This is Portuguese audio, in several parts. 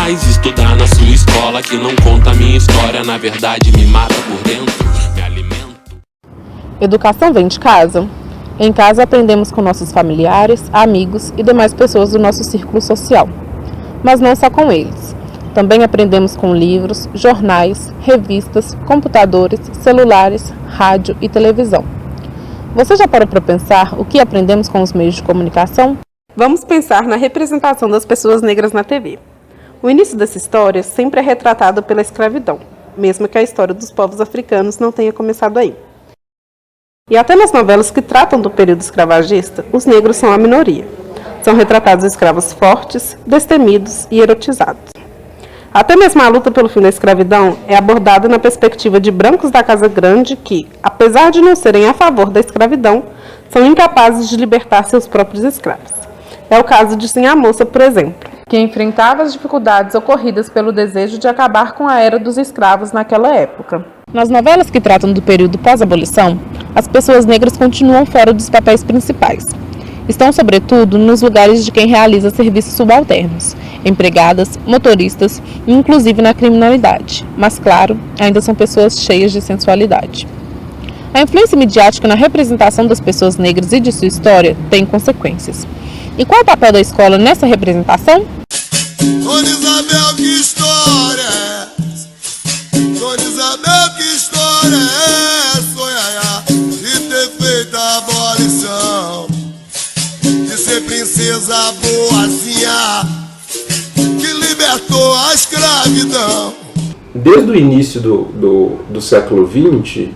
faz estudar na sua escola, que não conta a minha história, na verdade me mata por dentro, me alimento. Educação vem de casa? Em casa aprendemos com nossos familiares, amigos e demais pessoas do nosso círculo social. Mas não só com eles. Também aprendemos com livros, jornais, revistas, computadores, celulares, rádio e televisão. Você já parou para pensar o que aprendemos com os meios de comunicação? Vamos pensar na representação das pessoas negras na TV. O início dessa história sempre é retratado pela escravidão, mesmo que a história dos povos africanos não tenha começado aí. E até nas novelas que tratam do período escravagista, os negros são a minoria. São retratados escravos fortes, destemidos e erotizados. Até mesmo a luta pelo fim da escravidão é abordada na perspectiva de brancos da Casa Grande que, apesar de não serem a favor da escravidão, são incapazes de libertar seus próprios escravos. É o caso de Sim a Moça, por exemplo, que enfrentava as dificuldades ocorridas pelo desejo de acabar com a era dos escravos naquela época. Nas novelas que tratam do período pós-abolição, as pessoas negras continuam fora dos papéis principais. Estão, sobretudo, nos lugares de quem realiza serviços subalternos, empregadas, motoristas e inclusive na criminalidade. Mas, claro, ainda são pessoas cheias de sensualidade. A influência midiática na representação das pessoas negras e de sua história tem consequências. E qual é o papel da escola nessa representação? Dona Isabel, que história é essa? Dona Isabel, que história é essa? Sonhar de ter feito a abolição, de ser princesa boazinha que libertou a escravidão. Desde o início do século XX,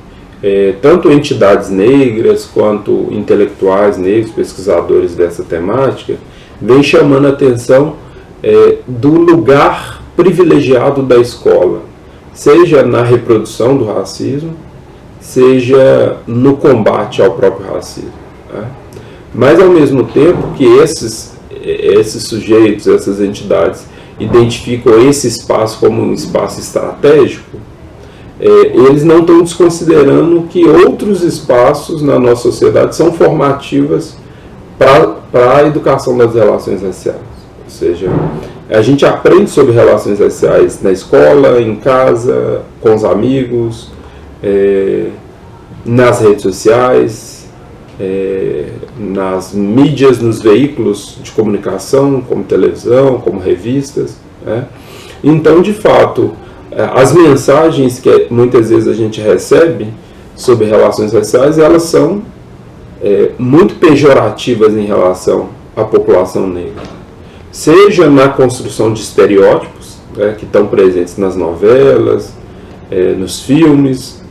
tanto entidades negras quanto intelectuais negros, pesquisadores dessa temática, vem chamando a atenção do lugar privilegiado da escola, seja na reprodução do racismo, seja no combate ao próprio racismo. Né? Mas, ao mesmo tempo que esses sujeitos, essas entidades, identificam esse espaço como um espaço estratégico, eles não estão desconsiderando que outros espaços na nossa sociedade são formativas para a educação das relações raciais. Ou seja, a gente aprende sobre relações raciais na escola, em casa, com os amigos, nas redes sociais, nas mídias, nos veículos de comunicação, como televisão, como revistas. Né? Então, de fato, as mensagens que muitas vezes a gente recebe sobre relações raciais, elas são muito pejorativas em relação à população negra. Seja na construção de estereótipos, que estão presentes nas novelas, nos filmes,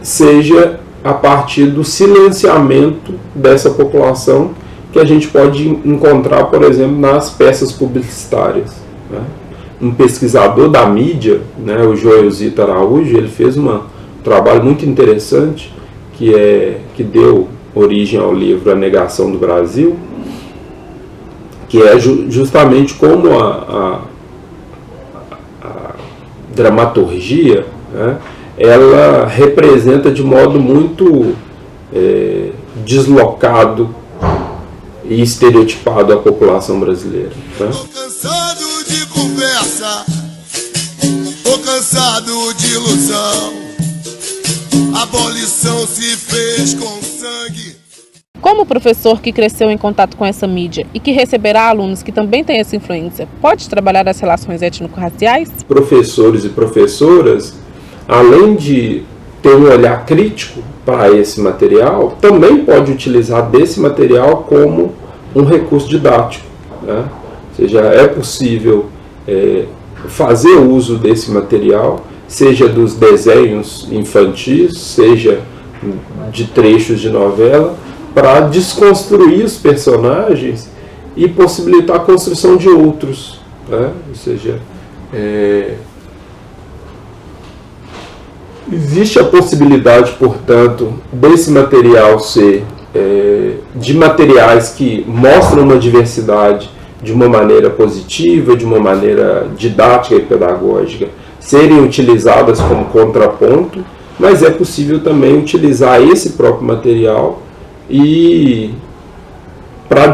seja a partir do silenciamento dessa população que a gente pode encontrar, por exemplo, nas peças publicitárias. Né? Um pesquisador da mídia, né, o Joelzito Araújo, ele fez um trabalho muito interessante que deu origem ao livro A Negação do Brasil, que é justamente como a dramaturgia, né, ela representa de modo muito deslocado e estereotipado a população brasileira. Né? Tô cansado de conversa, tô cansado de ilusão, a abolição se fez com sangue. Como professor que cresceu em contato com essa mídia e que receberá alunos que também têm essa influência, pode trabalhar as relações étnico-raciais? Professores e professoras, além de ter um olhar crítico para esse material, também pode utilizar desse material como um recurso didático. Né? Ou seja, é possível fazer uso desse material, seja dos desenhos infantis, seja de trechos de novela, para desconstruir os personagens e possibilitar a construção de outros. Né? Ou seja, existe a possibilidade, portanto, desse material ser de materiais que mostram uma diversidade de uma maneira positiva, de uma maneira didática e pedagógica, serem utilizadas como contraponto, mas é possível também utilizar esse próprio material e para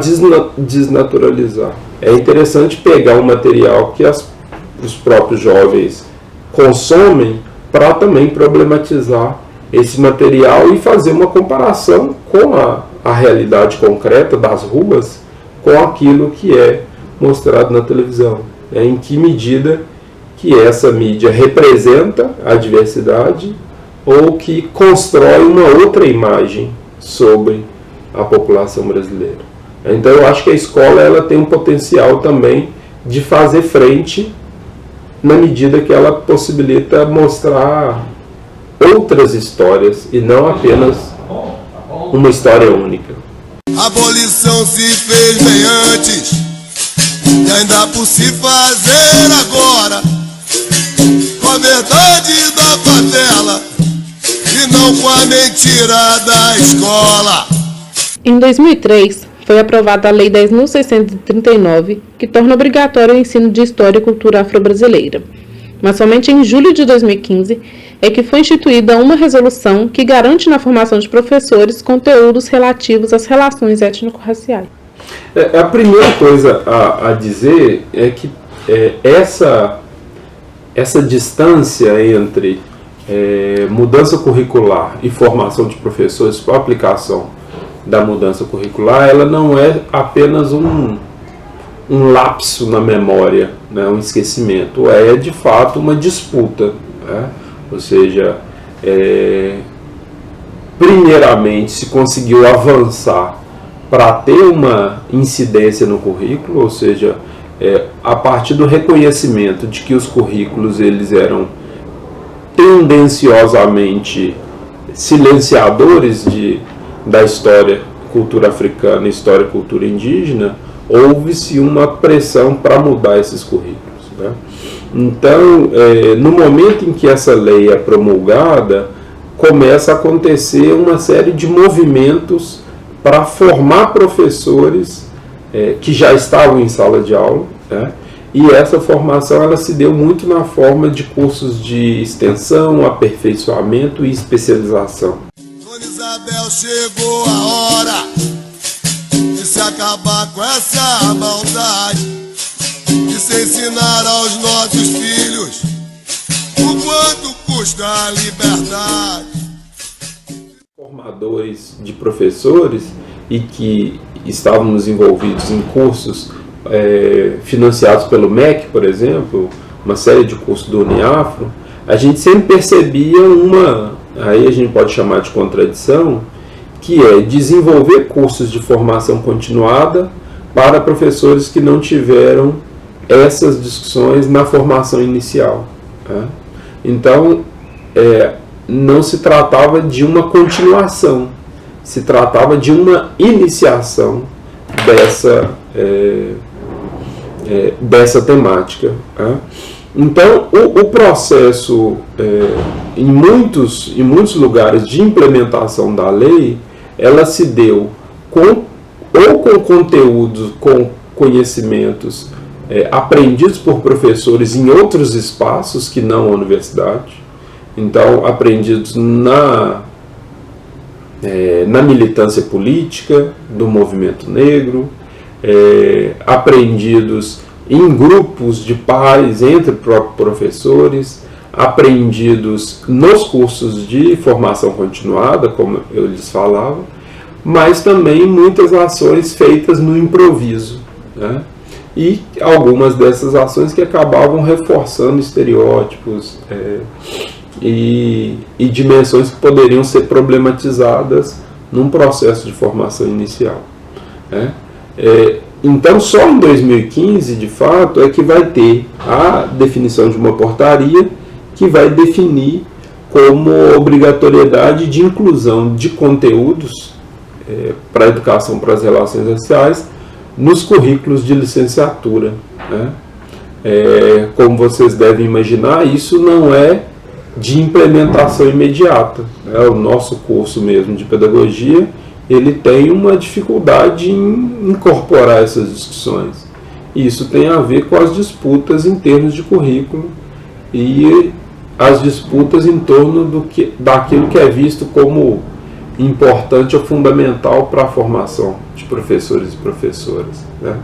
desnaturalizar. É interessante pegar um material que as os próprios jovens consomem, para também problematizar esse material e fazer uma comparação com a realidade concreta das ruas com aquilo que é mostrado na televisão. Em que medida que essa mídia representa a diversidade ou que constrói uma outra imagem sobre a população brasileira. Então eu acho que a escola ela tem um potencial também de fazer frente na medida que ela possibilita mostrar outras histórias e não apenas uma história única. A abolição se fez bem antes e ainda por se fazer agora, com a verdade da favela e não com a mentira da escola. Em 2003, foi aprovada a Lei 10.639, que torna obrigatório o ensino de História e Cultura Afro-Brasileira. Mas somente em julho de 2015 é que foi instituída uma resolução que garante na formação de professores conteúdos relativos às relações étnico-raciais. A primeira coisa a dizer é que essa distância entre mudança curricular e formação de professores para a aplicação da mudança curricular, ela não é apenas um lapso na memória, né, um esquecimento, é de fato uma disputa, né? Ou seja, primeiramente se conseguiu avançar para ter uma incidência no currículo, ou seja, a partir do reconhecimento de que os currículos eles eram tendenciosamente silenciadores da história, cultura africana, história e cultura indígena, houve-se uma pressão para mudar esses currículos, né? Então, no momento em que essa lei é promulgada, começa a acontecer uma série de movimentos para formar professores que já estavam em sala de aula, né? E essa formação ela se deu muito na forma de cursos de extensão, aperfeiçoamento e especialização. Dona Isabel, chegou a hora de se acabar com essa maldade, de se ensinar aos nossos filhos o quanto custa a liberdade. Formadores de professores e que estávamos envolvidos em cursos financiados pelo MEC, por exemplo, uma série de cursos do Uniafro, a gente sempre percebia aí a gente pode chamar de contradição, que é desenvolver cursos de formação continuada para professores que não tiveram essas discussões na formação inicial, né? Então, não se tratava de uma continuação, se tratava de uma iniciação dessa temática, né? Então, o processo, em muitos lugares de implementação da lei, ela se deu com conteúdos, com conhecimentos aprendidos por professores em outros espaços que não a universidade. Então, aprendidos na militância política do movimento negro, aprendidos em grupos de pares entre próprios professores, aprendidos nos cursos de formação continuada, como eu lhes falava, mas também muitas ações feitas no improviso, né? E algumas dessas ações que acabavam reforçando estereótipos e dimensões que poderiam ser problematizadas num processo de formação inicial, né? Então, só em 2015, de fato, é que vai ter a definição de uma portaria que vai definir como obrigatoriedade de inclusão de conteúdos para a educação para as relações raciais nos currículos de licenciatura, né? Como vocês devem imaginar, isso não é de implementação imediata, né? O nosso curso mesmo de pedagogia, ele tem uma dificuldade em incorporar essas discussões. E isso tem a ver com as disputas em termos de currículo e as disputas em torno daquilo que é visto como importante ou fundamental para a formação de professores e professoras, né?